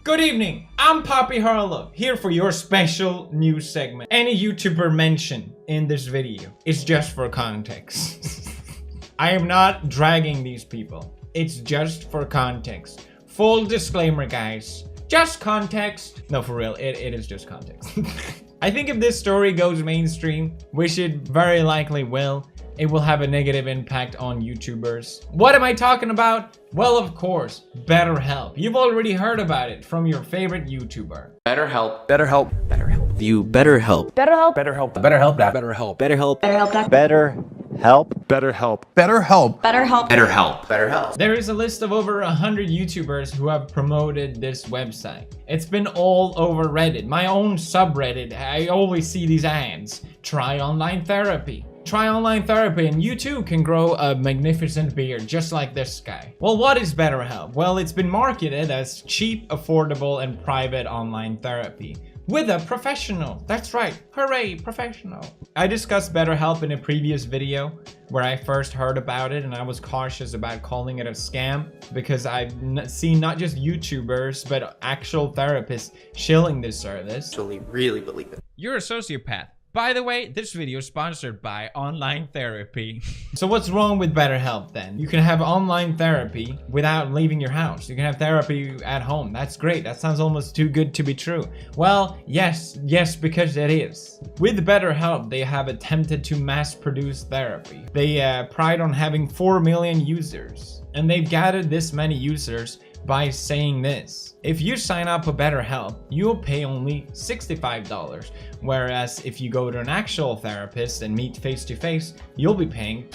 Good evening, I'm Poppy Harlow, here for your special news segment. Any YouTuber mentioned in this video is just for context. I am not dragging these people, it's just for context. Full disclaimer, guys, just context. No, for real, it is just context. I think if this story goes mainstream, which it very likely will, it will have a negative impact on YouTubers. What am I talking about? Well, of course, BetterHelp. You've already heard about it from your favorite YouTuber. BetterHelp. BetterHelp. BetterHelp. View BetterHelp. BetterHelp. BetterHelp. BetterHelp. BetterHelp. BetterHelp. BetterHelp. BetterHelp. BetterHelp. BetterHelp. BetterHelp. BetterHelp. BetterHelp. There is a list of over 100 YouTubers who have promoted this website. It's been all over Reddit, my own subreddit. I always see these ads. Try online therapy. Try online therapy and you too can grow a magnificent beard just like this guy. Well, what is BetterHelp? Well, it's been marketed as cheap, affordable, and private online therapy with a professional. That's right. Hooray, professional. I discussed BetterHelp in a previous video where I first heard about it, and I was cautious about calling it a scam because I've seen not just YouTubers but actual therapists shilling this service. Actually, really believe it. You're a sociopath. By the way, this video is sponsored by online therapy. So what's wrong with BetterHelp then? You can have online therapy without leaving your house. You can have therapy at home. That's great. That sounds almost too good to be true. Well, yes, because it is. With BetterHelp, they have attempted to mass produce therapy. They pride on having 4 million users. And they've gathered this many users by saying this: if you sign up for BetterHelp, you'll pay only $65, whereas if you go to an actual therapist and meet face to face, you'll be paying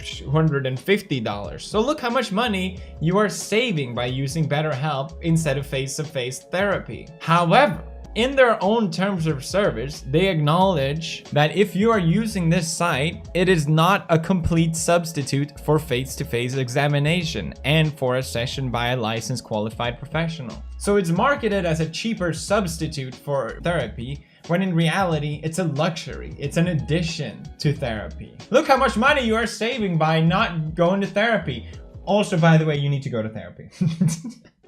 $250. So look how much money you are saving by using BetterHelp instead of face-to-face therapy. However, in their own terms of service, they acknowledge that if you are using this site, it is not a complete substitute for face-to-face examination and for a session by a licensed qualified professional. So it's marketed as a cheaper substitute for therapy, when in reality, it's a luxury. It's an addition to therapy. Look how much money you are saving by not going to therapy. Also, by the way, you need to go to therapy.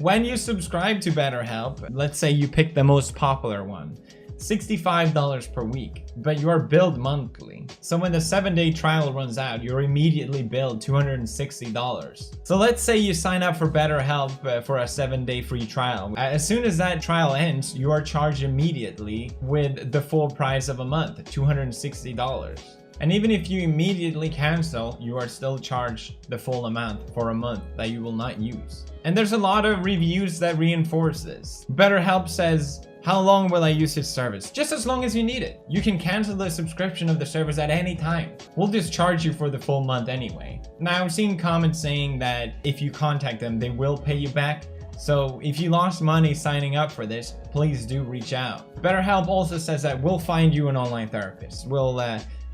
When you subscribe to BetterHelp, let's say you pick the most popular one, $65 per week, but you are billed monthly. So when the 7-day trial runs out, you're immediately billed $260. So let's say you sign up for BetterHelp for a 7-day free trial. As soon as that trial ends, you are charged immediately with the full price of a month, $260. And even if you immediately cancel, you are still charged the full amount for a month that you will not use. And there's a lot of reviews that reinforce this. BetterHelp says, how long will I use this service? Just as long as you need it. You can cancel the subscription of the service at any time. We'll just charge you for the full month anyway. Now, I've seen comments saying that if you contact them, they will pay you back. So if you lost money signing up for this, please do reach out. BetterHelp also says that we'll find you an online therapist.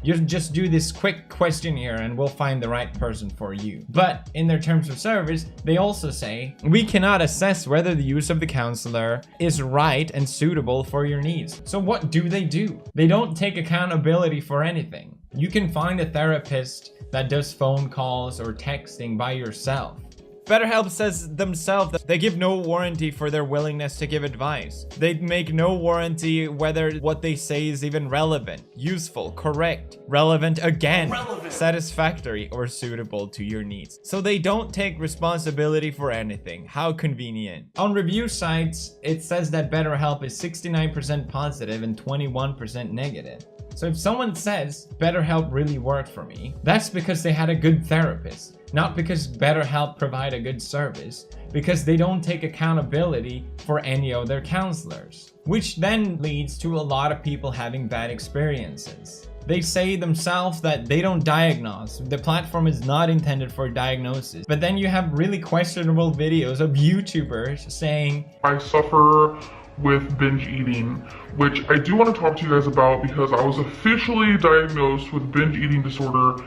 You just do this quick questionnaire and we'll find the right person for you. But in their terms of service, they also say, we cannot assess whether the use of the counselor is right and suitable for your needs. So what do? They don't take accountability for anything. You can find a therapist that does phone calls or texting by yourself. BetterHelp says themselves that they give no warranty for their willingness to give advice. They make no warranty whether what they say is even relevant, useful, correct, relevant again, satisfactory, or suitable to your needs. So they don't take responsibility for anything. How convenient. On review sites, it says that BetterHelp is 69% positive and 21% negative. So if someone says BetterHelp really worked for me, that's because they had a good therapist. Not because BetterHelp provide a good service, because they don't take accountability for any of their counselors, which then leads to a lot of people having bad experiences. They say themselves that they don't diagnose. The platform is not intended for diagnosis. But then you have really questionable videos of YouTubers saying, I suffer with binge eating, which I do want to talk to you guys about because I was officially diagnosed with binge eating disorder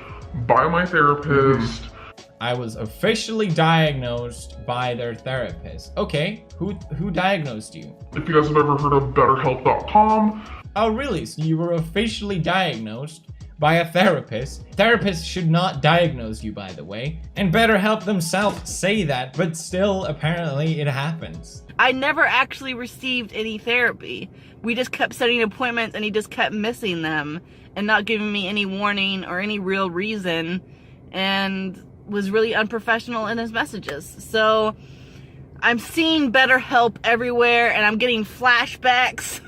by my therapist. I was officially diagnosed by their therapist. Okay, who diagnosed you? If you guys have ever heard of BetterHelp.com. Oh really? So you were officially diagnosed by a therapist. Therapists should not diagnose you, by the way. And BetterHelp themselves say that, but still, apparently, it happens. I never actually received any therapy. We just kept setting appointments and he just kept missing them and not giving me any warning or any real reason, and was really unprofessional in his messages. So I'm seeing BetterHelp everywhere and I'm getting flashbacks.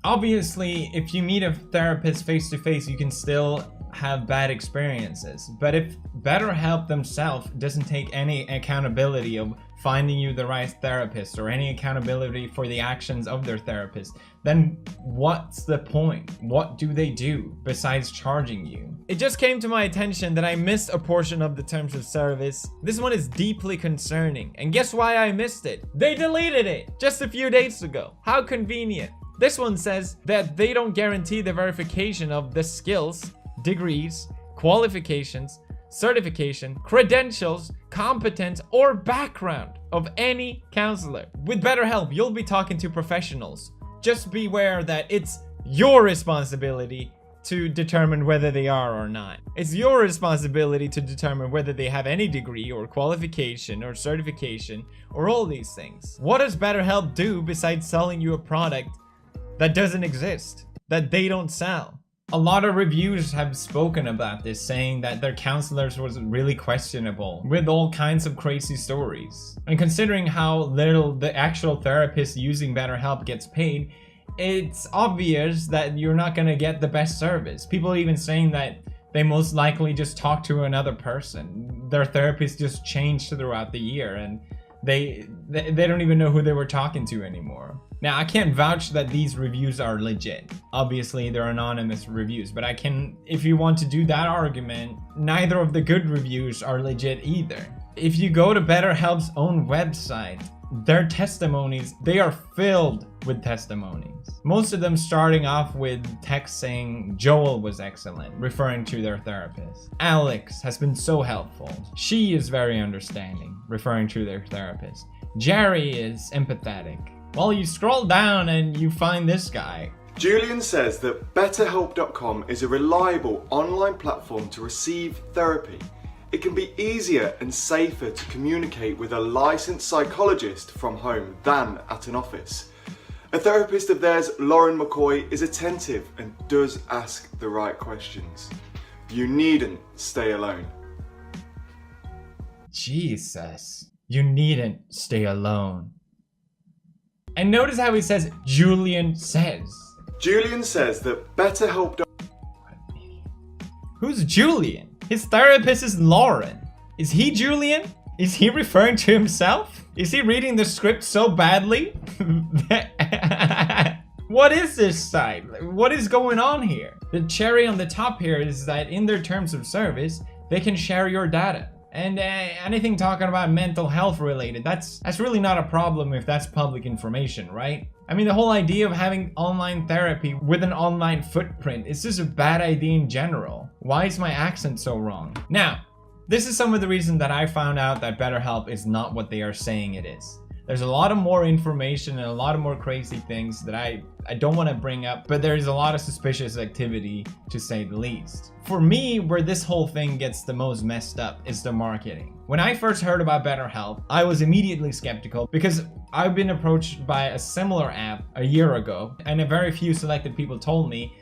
Obviously, if you meet a therapist face to face, you can still have bad experiences. But if BetterHelp themselves doesn't take any accountability of finding you the right therapist or any accountability for the actions of their therapist, then what's the point? What do they do besides charging you? It just came to my attention that I missed a portion of the terms of service. This one is deeply concerning. And guess why I missed it? They deleted it just a few days ago. How convenient. This one says that they don't guarantee the verification of the skills, degrees, qualifications, certification, credentials, competence, or background of any counselor. With BetterHelp, you'll be talking to professionals. Just beware that it's your responsibility to determine whether they are or not. It's your responsibility to determine whether they have any degree or qualification or certification or all these things. What does BetterHelp do besides selling you a product that doesn't exist, that they don't sell? A lot of reviews have spoken about this, saying that their counselors was really questionable, with all kinds of crazy stories. And considering how little the actual therapist using BetterHelp gets paid, it's obvious that you're not gonna get the best service. People are even saying that they most likely just talk to another person. Their therapist just changed throughout the year, and they don't even know who they were talking to anymore. Now, I can't vouch that these reviews are legit. Obviously, they're anonymous reviews, but I can, if you want to do that argument, neither of the good reviews are legit either. If you go to BetterHelp's own website, their testimonies, they are filled with testimonies. Most of them starting off with text saying Joel was excellent, referring to their therapist. Alex has been so helpful. She is very understanding, referring to their therapist. Jerry is empathetic. Well, you scroll down and you find this guy. Julian says that BetterHelp.com is a reliable online platform to receive therapy. It can be easier and safer to communicate with a licensed psychologist from home than at an office. A therapist of theirs, Lauren McCoy, is attentive and does ask the right questions. You needn't stay alone. Jesus, you needn't stay alone. And notice how he says, Julian says. Julian says that BetterHelp. Who's Julian? His therapist is Lauren. Is he Julian? Is he referring to himself? Is he reading the script so badly? What is this site? What is going on here? The cherry on the top here is that in their terms of service, they can share your data. And anything talking about mental health related, that's really not a problem if that's public information, right? I mean, the whole idea of having online therapy with an online footprint is just a bad idea in general. Why is my accent so wrong? Now, this is some of the reason that I found out that BetterHelp is not what they are saying it is. There's a lot of more information and a lot of more crazy things that I don't want to bring up, but there's a lot of suspicious activity, to say the least. For me, where this whole thing gets the most messed up is the marketing. When I first heard about BetterHelp, I was immediately skeptical because I've been approached by a similar app a year ago, and a very few selected people told me,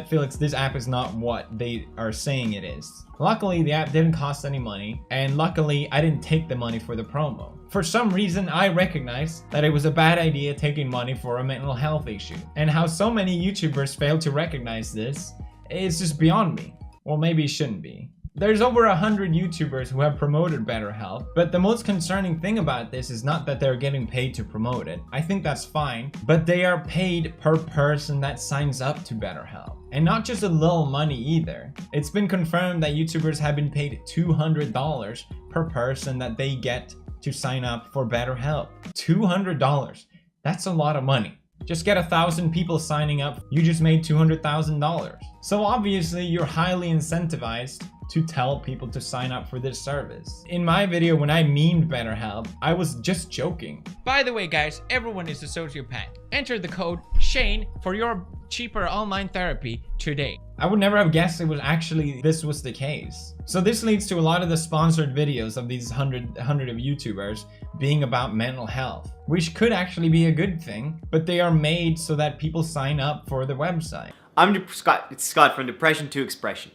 Felix, this app is not what they are saying it is. Luckily, the app didn't cost any money, and luckily, I didn't take the money for the promo. For some reason, I recognized that it was a bad idea taking money for a mental health issue. And how so many YouTubers fail to recognize this is just beyond me. Well, maybe it shouldn't be. There's over 100 YouTubers who have promoted BetterHelp, but the most concerning thing about this is not that they're getting paid to promote it. I think that's fine, but they are paid per person that signs up to BetterHelp. And not just a little money either. It's been confirmed that YouTubers have been paid $200 per person that they get to sign up for BetterHelp. $200. That's a lot of money. Just get 1,000 people signing up, you just made $200,000. So obviously you're highly incentivized to tell people to sign up for this service. In my video, when I memed BetterHelp, I was just joking. By the way, guys, everyone is a sociopath. Enter the code SHANE for your cheaper online therapy today. I would never have guessed this was the case. So this leads to a lot of the sponsored videos of these 100 of YouTubers being about mental health, which could actually be a good thing, but they are made so that people sign up for the website. It's Scott from Depression to Expression.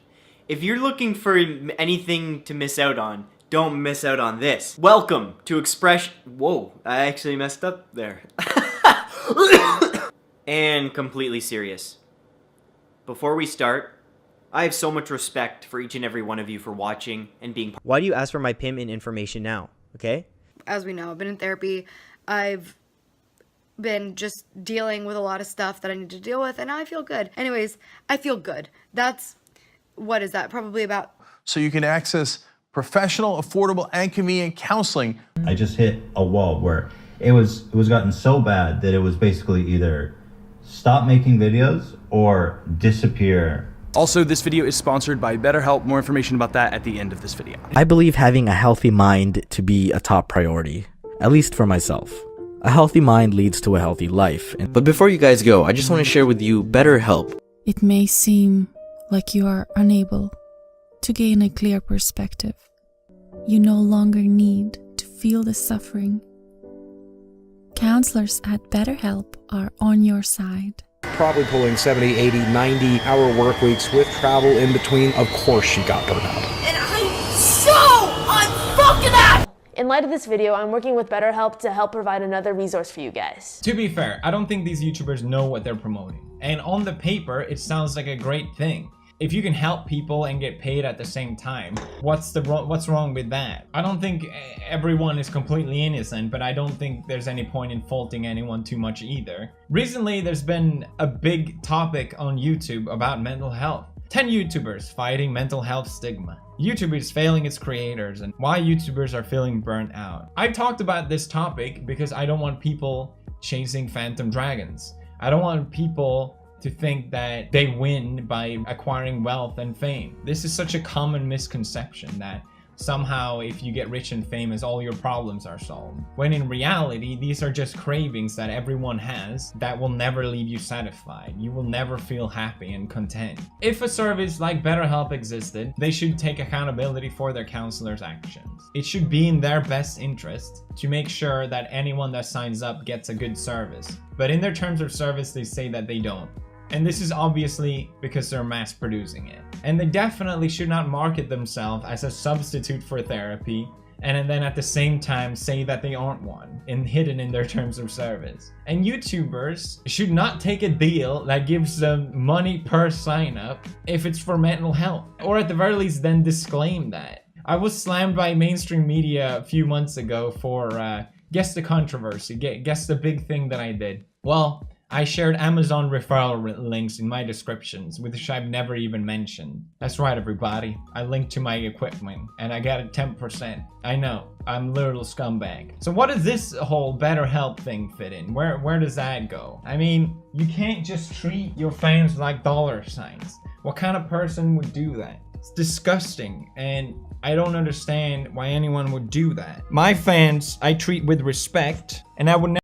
If you're looking for anything to miss out on, don't miss out on this. Welcome to Expression. Whoa, I actually messed up there. And completely serious. Before we start, I have so much respect for each and every one of you for watching and being. Why do you ask for my PIN and information now? Okay? As we know, I've been in therapy. I've been just dealing with a lot of stuff that I need to deal with, and I feel good. Anyways, I feel good. What is that? Probably about. So you can access professional, affordable, and convenient counseling. I just hit a wall where it was gotten so bad that it was basically either stop making videos or disappear. Also, this video is sponsored by BetterHelp. More information about that at the end of this video. I believe having a healthy mind to be a top priority, at least for myself. A healthy mind leads to a healthy life. But before you guys go, I just want to share with you BetterHelp. It may seem like you are unable to gain a clear perspective. You no longer need to feel the suffering. Counselors at BetterHelp are on your side. Probably pulling 70, 80, 90-hour work weeks with travel in between. Of course she got burnt out. And I'm so unfucking out! In light of this video, I'm working with BetterHelp to help provide another resource for you guys. To be fair, I don't think these YouTubers know what they're promoting. And on the paper, it sounds like a great thing. If you can help people and get paid at the same time, what's wrong with that? I don't think everyone is completely innocent, but I don't think there's any point in faulting anyone too much either. Recently, there's been a big topic on YouTube about mental health. 10 YouTubers fighting mental health stigma. YouTube is failing its creators and why YouTubers are feeling burnt out. I talked about this topic because I don't want people chasing phantom dragons. I don't want people to think that they win by acquiring wealth and fame. This is such a common misconception that somehow if you get rich and famous, all your problems are solved. When in reality, these are just cravings that everyone has that will never leave you satisfied. You will never feel happy and content. If a service like BetterHelp existed, they should take accountability for their counselors' actions. It should be in their best interest to make sure that anyone that signs up gets a good service. But in their terms of service, they say that they don't. And this is obviously because they're mass producing it. And they definitely should not market themselves as a substitute for therapy and then at the same time say that they aren't one and hidden in their terms of service. And YouTubers should not take a deal that gives them money per sign up if it's for mental health, or at the very least then disclaim that. I was slammed by mainstream media a few months ago for guess the controversy, guess the big thing that I did. Well, I shared Amazon referral links in my descriptions, which I've never even mentioned. That's right, everybody. I linked to my equipment and I got a 10%. I know, I'm a little scumbag. So what does this whole BetterHelp thing fit in? Where does that go? I mean, you can't just treat your fans like dollar signs. What kind of person would do that? It's disgusting, and I don't understand why anyone would do that. My fans, I treat with respect, and I would never